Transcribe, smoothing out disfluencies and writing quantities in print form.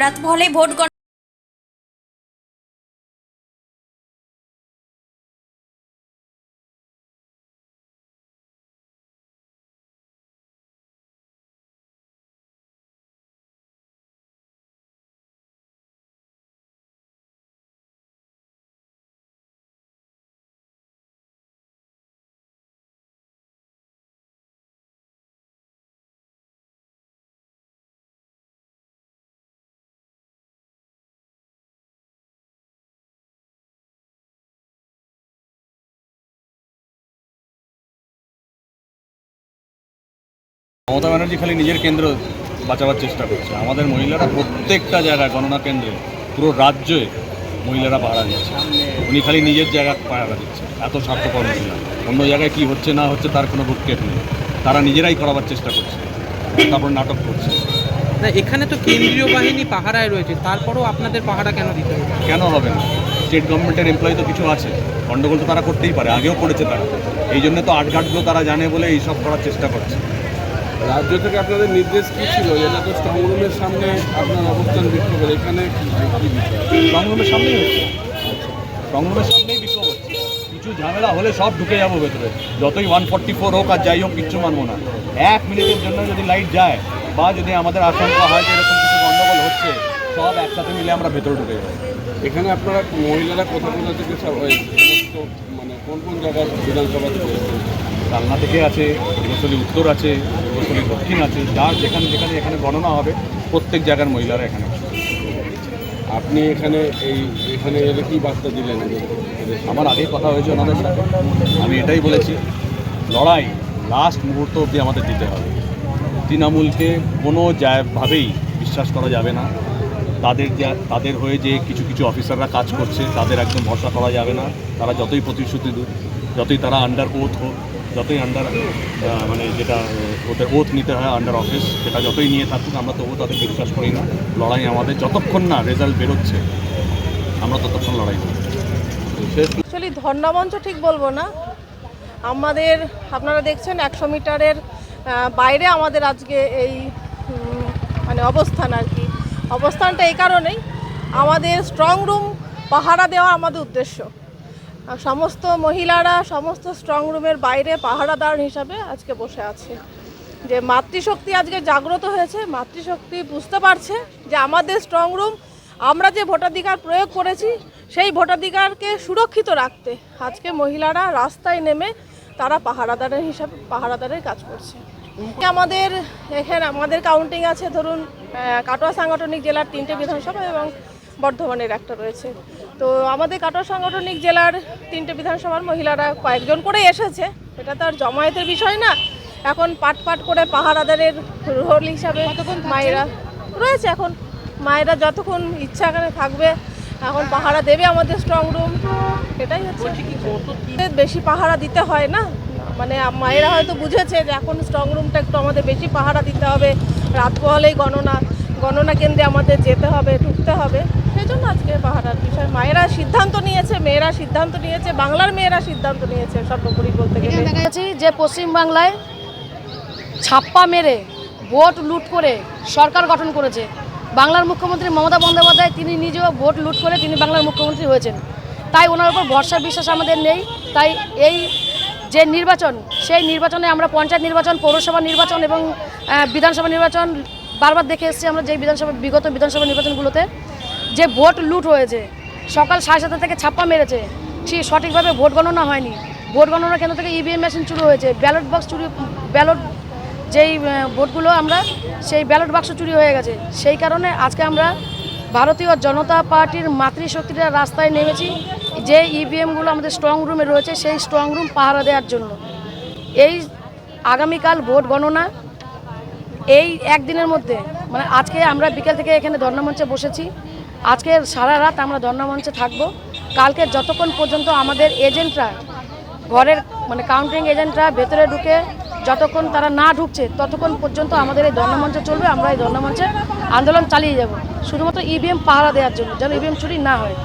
রাত হলে ভোট গণনা মমতা ব্যানার্জি খালি নিজের কেন্দ্র বাঁচাবার চেষ্টা করছে। আমাদের মহিলারা প্রত্যেকটা জায়গায় গণনা কেন্দ্রে পুরো রাজ্যে মহিলারা পাহারা দিচ্ছে। উনি খালি নিজের জায়গায় পাহারা দিচ্ছে। এত স্বার্থপর মহিলা, অন্য জায়গায় কি হচ্ছে না হচ্ছে তার কোনো ভ্রুক্ষেপ নেই। তারা নিজেরাই করাবার চেষ্টা করছে, তারপর নাটক করছে। না, এখানে তো কেন্দ্রীয় বাহিনী পাহারায় রয়েছে, তারপরও আপনাদের পাহারা কেন দিতে হবে? কেন হবে না? স্টেট গভর্নমেন্টের এমপ্লয়ি তো কিছু আছে, গণ্ডগোল তো তারা করতেই পারে, আগেও করেছে তারা। এই জন্য তো আটঘাটগুলো তারা জানে বলে এইসব করার চেষ্টা করছে। রাজ্য থেকে আপনাদের নির্দেশ কী ছিল? এটা তো স্ট্রংরুমের সামনে আপনার অবস্থান বিক্ষোভের, এখানে কী বিষয়? স্ট্রংরুমের সামনেই হচ্ছে, স্ট্রংরুমের সামনেই বিক্ষোভ হচ্ছে। কিছু ঝামেলা হলে সব ঢুকে যাবো ভেতরে, যতই 144 হোক আর যাই হোক কিচ্ছু মানবো না। 1 মিনিটের জন্য যদি লাইট যায় বা যদি আমাদের আশঙ্কা হয় যে এরকম কিছু গণ্ডগোল হচ্ছে, সব একসাথে মিলে আমরা ভেতরে ঢুকে যাবো। এখানে আপনারা মহিলারা কোথা কোথা থেকে সমস্ত মানে কোন কোন জায়গার বিধানসভা থেকে এসেছেন? কালনা থেকে আছে, পূর্বস্থলী উত্তর আছে, পূর্বস্থলী দক্ষিণ আছে, যার যেখানে যেখানে এখানে গণনা হবে প্রত্যেক জায়গার মহিলারা এখানে আছে। আপনি এখানে এলে কী বার্তা দিলেন? আমার আগেই কথা হয়েছে ওনাদের সাথে, আমি এটাই বলেছি, লড়াই লাস্ট মুহূর্ত অবধি আমাদের দিতে হবে। তৃণমূলকে কোনো ভাবেই বিশ্বাস করা যাবে না। তাদের হয়ে যে কিছু কিছু অফিসাররা কাজ করছে তাদের একদম ভরসা করা যাবে না। তারা যতই প্রতিশ্রুতি দিক, যতই তারা আন্ডার ওথ হোক, যতই আন্ডার মানে যেটা ওদের ওথ নিতে হয় আন্ডার অফিস, সেটা যতই নিয়ে থাকুক আমরা তবুও তাদের বিশ্বাস করি না। লড়াই আমাদের যতক্ষণ না রেজাল্ট বেরোচ্ছে আমরা ততক্ষণ লড়াই করি। অ্যাকচুয়ালি ধর্ণামঞ্চ ঠিক বলবো না, আমাদের আপনারা দেখছেন 100 মিটারের বাইরে আমাদের আজকে এই মানে অবস্থান আর কি। অবস্থানটা এই কারণেই, আমাদের স্ট্রং রুম পাহারা দেওয়া আমাদের উদ্দেশ্য। সমস্ত মহিলারা সমস্ত স্ট্রং রুমের বাইরে পাহারাদার হিসাবে আজকে বসে আছে। যে মাতৃশক্তি আজকে জাগ্রত হয়েছে, মাতৃশক্তি বুঝতে পারছে যে আমাদের স্ট্রং রুম, আমরা যে ভোটাধিকার প্রয়োগ করেছি সেই ভোটাধিকারকে সুরক্ষিত রাখতে আজকে মহিলারা রাস্তায় নেমে তারা পাহারাদারের কাজ করছে। আমাদের এখানে আমাদের কাউন্টিং আছে, ধরুন কাটোয়া সাংগঠনিক জেলার 3টে বিধানসভা এবং বর্ধমানের একটা রয়েছে। তো আমাদের কাটোয়া সাংগঠনিক জেলার 3টে বিধানসভার মহিলারা কয়েকজন করে এসেছে, এটা তো আর জমায়েতের বিষয় না। এখন পাট করে পাহারাদারের রোল হিসাবে মায়েরা রয়েছে। এখন মায়েরা যতক্ষণ ইচ্ছা এখানে থাকবে, এখন পাহারা দেবে আমাদের স্ট্রং রুম, এটাই হচ্ছে। বেশি পাহারা দিতে হয় না, মানে মায়েরা হয়তো বুঝেছে যে এখন স্ট্রং রুমটা একটু আমাদের বেশি পাহারা দিতে হবে, রাত পোহালেই গণনা কেন্দ্রে আমাদের যেতে হবে, ঢুকতে হবে, সেই জন্য আজকে পাহারার বিষয় মায়েরা সিদ্ধান্ত নিয়েছে, মেয়েরা সিদ্ধান্ত নিয়েছে, বাংলার মেয়েরা সিদ্ধান্ত নিয়েছে। সর্বোপরি বলতে গেলে দেখা যাচ্ছে যে পশ্চিমবাংলায় ছাপ্পা মেরে ভোট লুট করে সরকার গঠন করেছে বাংলার মুখ্যমন্ত্রী মমতা বন্দ্যোপাধ্যায়। তিনি নিজেও ভোট লুট করে তিনি বাংলার মুখ্যমন্ত্রী হয়েছেন, তাই ওনার উপর ভরসা বিশ্বাস আমাদের নেই। তাই এই যে নির্বাচন, সেই নির্বাচনে আমরা পঞ্চায়েত নির্বাচন, পৌরসভা নির্বাচন এবং বিধানসভা নির্বাচন বারবার দেখে এসেছি। আমরা যে বিগত বিধানসভা নির্বাচনগুলোতে যে ভোট লুট হয়েছে, সকাল 7:30 থেকে ছাপ্পা মেরেছে, ঠিক সঠিকভাবে ভোট গণনা হয়নি। ভোট গণনা কেন্দ্র থেকে ইভিএম মেশিন চুরি হয়েছে, ব্যালট বক্স চুরি, ব্যালট যেই ভোটগুলো আমরা সেই ব্যালট বাক্স চুরি হয়ে গেছে। সেই কারণে আজকে আমরা ভারতীয় জনতা পার্টির মাতৃশক্তিরা রাস্তায় নেমেছি, যে ইভিএমগুলো আমাদের স্ট্রং রুমে রয়েছে সেই স্ট্রং রুম পাহারা দেওয়ার জন্য। এই আগামীকাল ভোট গণনা, এই একদিনের মধ্যে, মানে আজকে আমরা বিকেল থেকে এখানে ধর্ণামঞ্চে বসেছি, আজকে সারা রাত আমরা ধর্ণামঞ্চে থাকব। কালকে যতক্ষণ পর্যন্ত আমাদের এজেন্টরা, ঘরের মানে কাউন্টিং এজেন্টরা ভেতরে ঢুকে যতক্ষণ তারা না ঢুকছে ততক্ষণ পর্যন্ত আমাদের এই ধর্ণামঞ্চ চলবে। আমরা এই ধর্ণামঞ্চে আন্দোলন চালিয়ে যাব শুধুমাত্র ইভিএম পাহারা দেওয়ার জন্য, যেন ইভিএম চুরি না হয়।